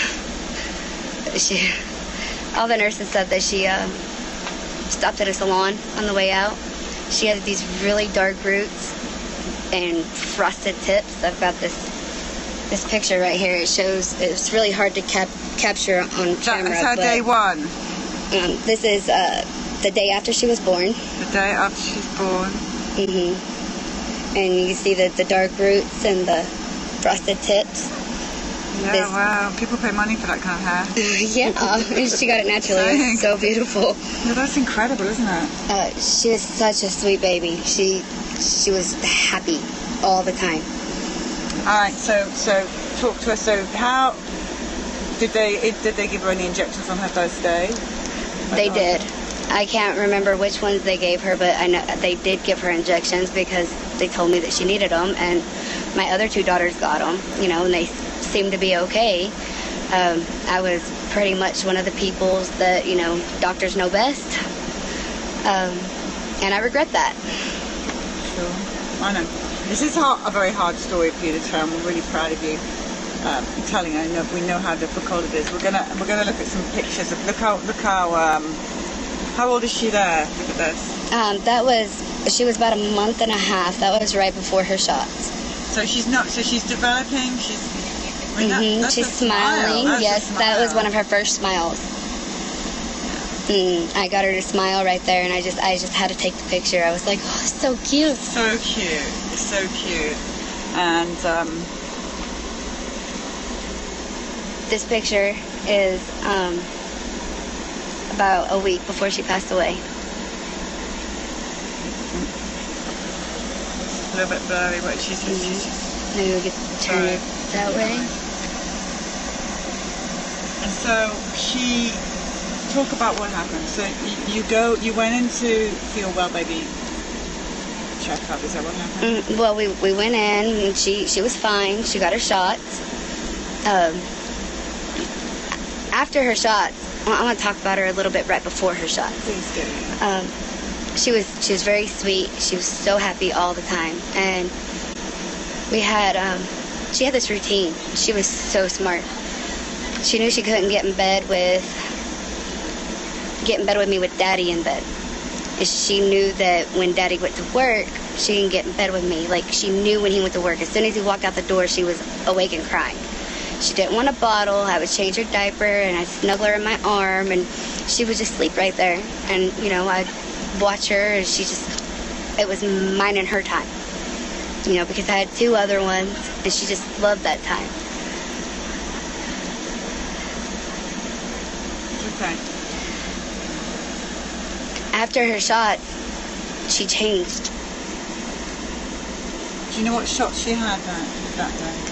All the nurses said that she stopped at a salon on the way out. She had these really dark roots, and frosted tips. I've got this picture right here. It shows, it's really hard to capture on camera. That's her day one. This is the day after she was born. The day after she's born. And you can see the dark roots and the frosted tips. Yeah, wow. People pay money for that kind of hair. Yeah, she got it naturally. It's so beautiful. Yeah, that's incredible, isn't it? She was such a sweet baby. She was happy all the time. All right, so talk to us. So how did they give her any injections on her first day? They did. I can't remember which ones they gave her, but I know they did give her injections because they told me that she needed them, and my other two daughters got them, you know, and they seemed to be okay. I was pretty much one of the peoples that, you know, doctors know best, and I regret that. Sure, I know. This is a very hard story for you to tell. I'm really proud of you telling her. We know how difficult it is. We're gonna look at some pictures of how old is she there? Look at this. She was about a month and a half. That was right before her shots. So she's developing. She's she's smiling. Yes, that was one of her first smiles. I got her to smile right there, and I just had to take the picture. I was like, oh, it's so cute. So cute. It's so cute. And this picture is about a week before she passed away. A little bit blurry, but she's maybe we could turn it that way. And so talk about what happened. So you went into Feel Well Baby checkup. Is that what happened? Well, we went in, and she was fine. She got her shots. After her shots, I want to talk about her a little bit right before her shots. Please do. She was very sweet. She was so happy all the time, and she had this routine. She was so smart. She knew she couldn't get in bed with me with Daddy in bed. She knew that when Daddy went to work, she didn't get in bed with me. Like, she knew when he went to work. As soon as he walked out the door, she was awake and crying. She didn't want a bottle. I would change her diaper, and I'd snuggle her in my arm, and she would just sleep right there. And, you know, I'd watch her, and it was mine and her time. You know, because I had two other ones, and she just loved that time. Okay. After her shot, she changed. Do you know what shot she had that day?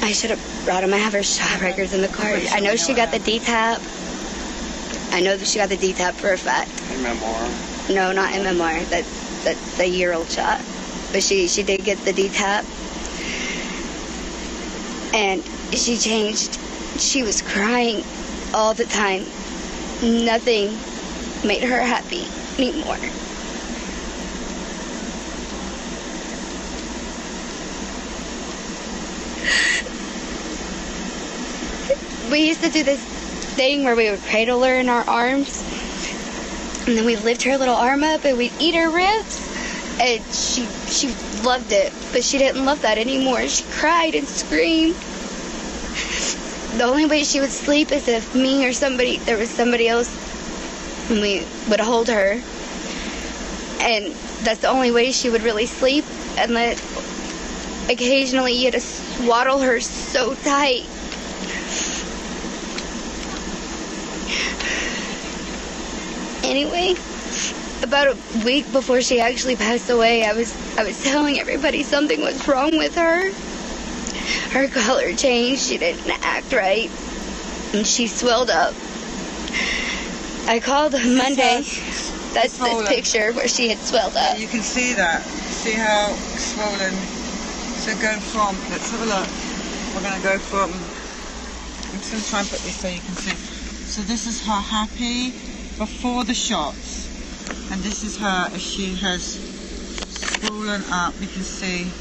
I should have brought them. I have her shot records in the car. I know she got the DTaP. I know that she got the DTaP for a fact. MMR? No, not MMR. That's the year-old shot. But she did get the DTaP. And she changed. She was crying all the time. Nothing made her happy anymore. We used to do this thing where we would cradle her in our arms, and then we'd lift her little arm up and we'd eat her ribs, and she loved it, but she didn't love that anymore. She cried and screamed. The only way she would sleep is if me or there was somebody else, and we would hold her, and that's the only way she would really sleep. And then occasionally you had to swaddle her so tight. Anyway, about a week before she actually passed away, I was telling everybody something was wrong with her. Her color changed, she didn't act right, and she swelled up. I called Monday. That's this picture where she had swelled up. You can see that. See how swollen. So go from, let's have a look. We're going to go from, I'm just going to try and put this so you can see. So this is her happy before the shots, and this is her as she has swollen up. You can see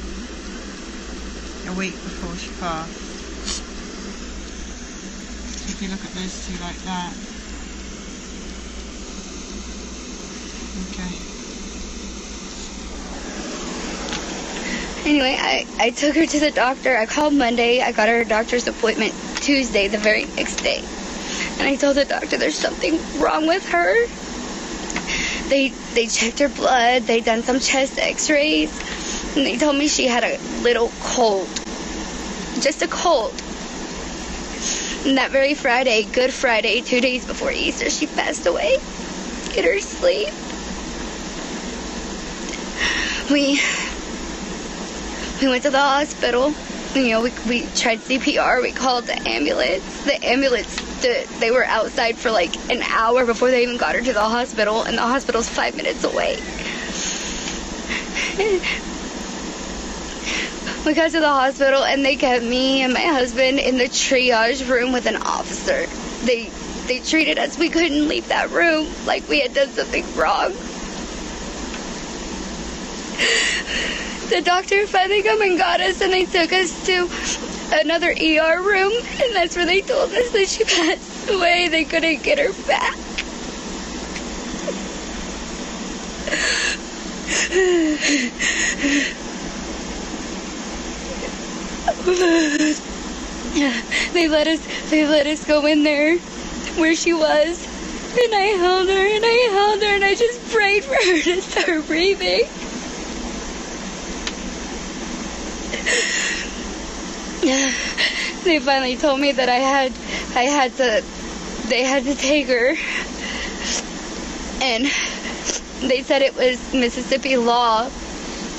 a week before she passed. So if you look at those two like that, okay. Anyway, I took her to the doctor. I called Monday. I got her a doctor's appointment Tuesday, the very next day. And I told the doctor there's something wrong with her. They checked her blood. They done some chest x-rays. And they told me she had a little cold. Just a cold. And that very Friday, Good Friday, 2 days before Easter, she passed away in her sleep. We went to the hospital. You know, we tried CPR. We called the ambulance. The ambulance, they were outside for like an hour before they even got her to the hospital, and the hospital's 5 minutes away. We got to the hospital, and they kept me and my husband in the triage room with an officer. They treated us. We couldn't leave that room like we had done something wrong. The doctor finally come and got us, and they took us to another ER room, and that's where they told us that she passed away. They couldn't get her back. They let us go in there where she was, and I held her, and I just prayed for her to start breathing. They finally told me that they had to take her, and they said it was Mississippi law.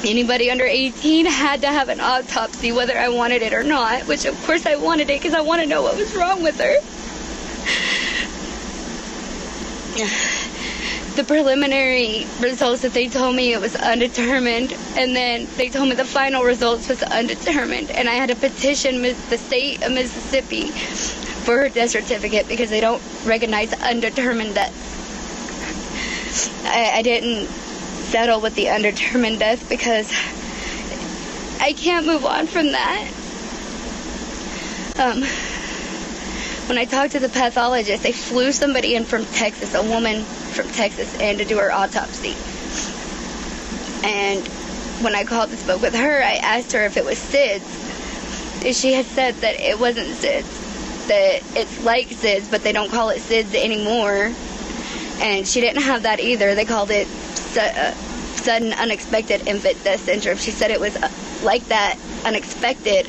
Anybody under 18 had to have an autopsy, whether I wanted it or not, which of course I wanted it because I want to know what was wrong with her. The preliminary results that they told me, it was undetermined, and then they told me the final results was undetermined, and I had to petition the state of Mississippi for her death certificate because they don't recognize undetermined death. I didn't settle with the undetermined death because I can't move on from that. When I talked to the pathologist, they flew somebody in from Texas, a woman from Texas, in to do her autopsy. And when I called and spoke with her, I asked her if it was SIDS. And she had said that it wasn't SIDS, that it's like SIDS, but they don't call it SIDS anymore. And she didn't have that either. They called it sudden unexpected infant death syndrome. She said it was like that, unexpected,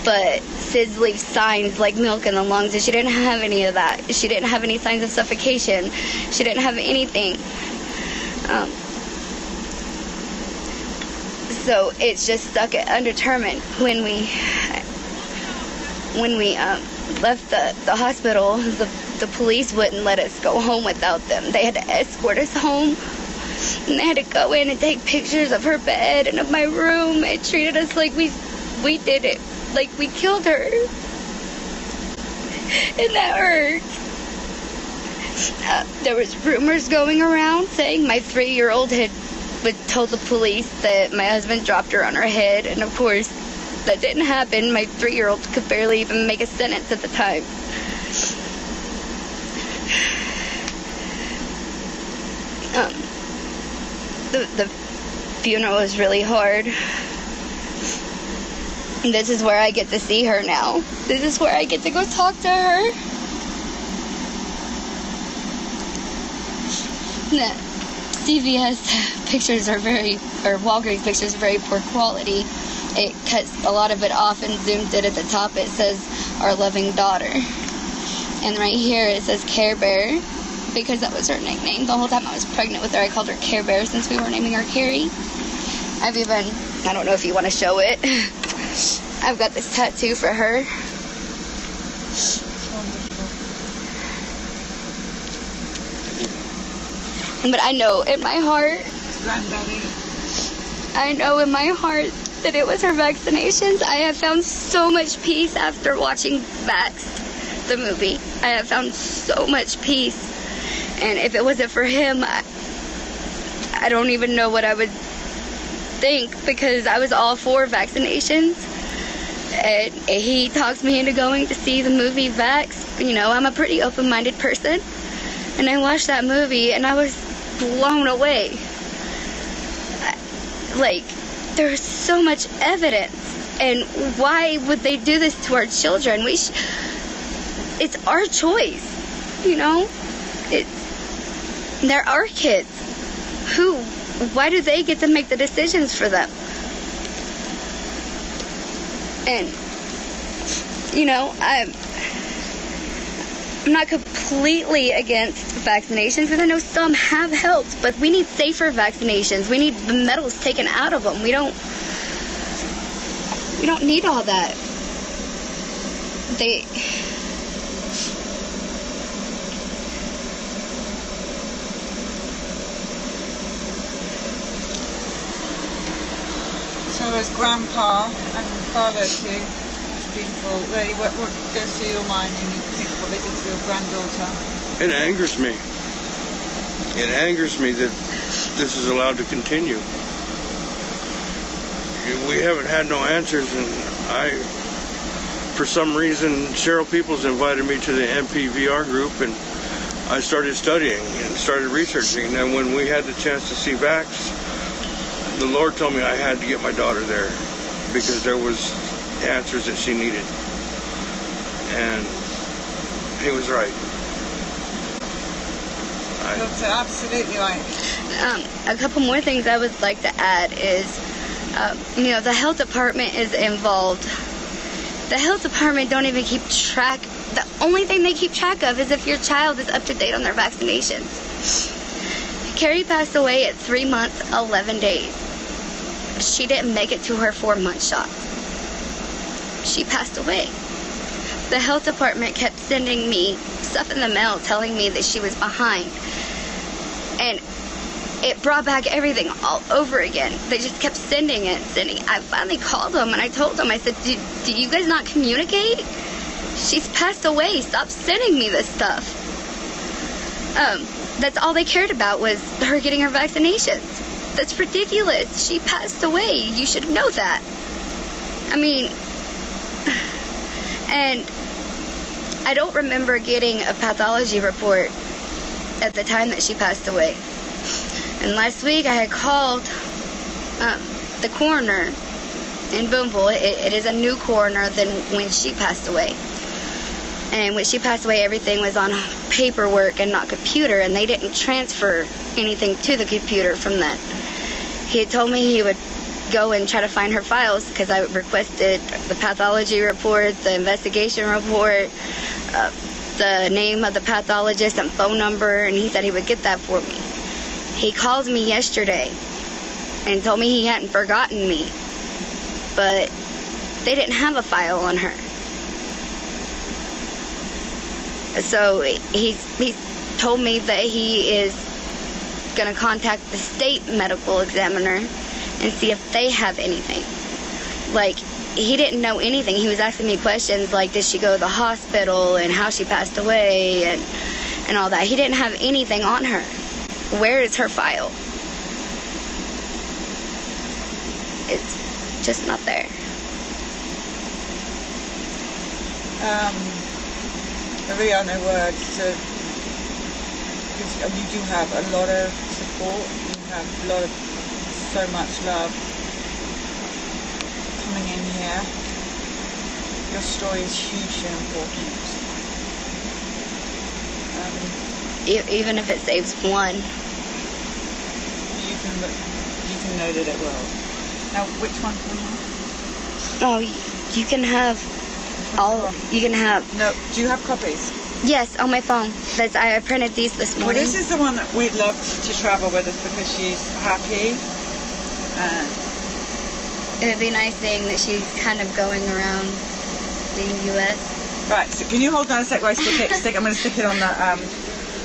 but SIDS leaves signs like milk in the lungs, and she didn't have any of that. She didn't have any signs of suffocation. She didn't have anything. So it's just stuck at undetermined. When we left the hospital, the police wouldn't let us go home without them. They had to escort us home, and they had to go in and take pictures of her bed and of my room, and treated us like we did it, like we killed her. And that hurt. There was rumors going around saying my 3-year-old had told the police that my husband dropped her on her head, and of course that didn't happen. My 3-year-old could barely even make a sentence at the time. The funeral was really hard. And this is where I get to see her now. This is where I get to go talk to her. The CVS pictures are Walgreens pictures are very poor quality. It cuts a lot of it off and zooms it at the top. It says, "Our loving daughter." And right here it says Care Bear, because that was her nickname. The whole time I was pregnant with her, I called her Care Bear since we were naming her Carrie. I don't know if you want to show it. I've got this tattoo for her. But I know in my heart, that it was her vaccinations. I have found so much peace after watching Vaxxed, the movie. I have found so much peace. And if it wasn't for him, I don't even know what I would think, because I was all for vaccinations. And he talks me into going to see the movie Vaxxed. You know, I'm a pretty open-minded person. And I watched that movie and I was blown away. Like, there's so much evidence. And why would they do this to our children? It's our choice, you know? They're our kids. Why do they get to make the decisions for them? And, you know, I'm not completely against vaccinations, because I know some have helped, but we need safer vaccinations. We need the metals taken out of them. We don't need all that. So as Grandpa and Father too, it's beautiful. Really, what goes through your mind when you think of what they did to your granddaughter? It angers me. It angers me that this is allowed to continue. We haven't had no answers, and for some reason, Cheryl Peoples invited me to the NPVR group, and I started studying and started researching. And when we had the chance to see Vax, the Lord told me I had to get my daughter there because there was answers that she needed. And he was right. You're absolutely right. A couple more things I would like to add is, you know, the health department is involved. The health department don't even keep track. The only thing they keep track of is if your child is up to date on their vaccinations. Carrie passed away at 3 months, 11 days. She didn't make it to her 4-month shot. She passed away. The health department kept sending me stuff in the mail telling me that she was behind. And it brought back everything all over again. They just kept sending it, sending. I finally called them and I told them, I said, do you guys not communicate? She's passed away. Stop sending me this stuff. That's all they cared about was her getting her vaccinations. That's ridiculous. She passed away. You should know that. I mean, and I don't remember getting a pathology report at the time that she passed away. And last week I had called the coroner in Boonville. It is a new coroner than when she passed away. And when she passed away, everything was on paperwork and not computer, and they didn't transfer anything to the computer from that. He had told me he would go and try to find her files because I requested the pathology report, the investigation report, the name of the pathologist and phone number, and he said he would get that for me. He called me yesterday and told me he hadn't forgotten me, but they didn't have a file on her. So he told me that he is going to contact the state medical examiner and see if they have anything. Like, he didn't know anything. He was asking me questions like, did she go to the hospital and how she passed away and all that. He didn't have anything on her. Where is her file? It's just not there. I really have no words to, because you do have a lot of support, you have a lot of, so much love coming in here. Your story is hugely important. Even if it saves one. You can know that it will. Now, which one can you have? Oh, you can have all. You can have. No. Do you have copies? Yes, on my phone. I printed these this morning. Well, this is the one that we'd love to travel with us because she's happy. It would be nice seeing that she's kind of going around the U.S. Right. So can you hold on a sec while I stick it? I'm going to stick it on the.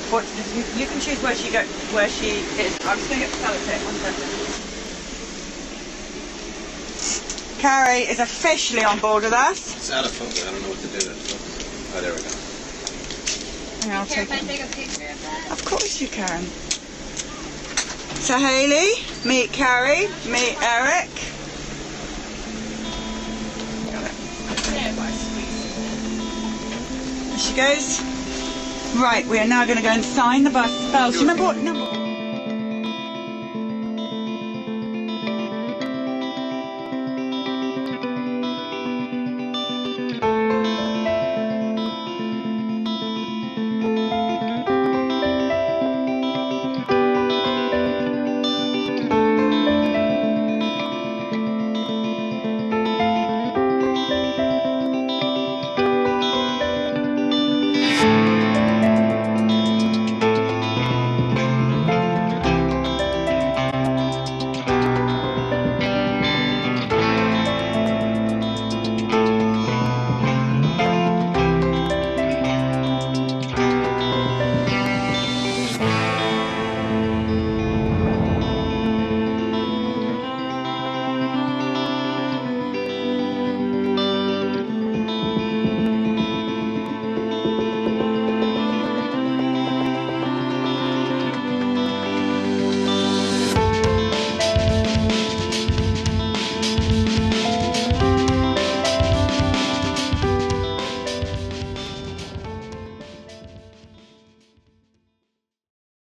What you can choose where she is. I'm just going to get the sellotape. 1 second. Carrie is officially on board with us. It's out of focus. I don't know what to do to focus. Oh, there we go. I'll take Can I take a picture of that? Of course you can. So Hayley, meet Carrie, meet Eric. There she goes. Right, we are now going to go and sign the bus spells. Do you remember what number?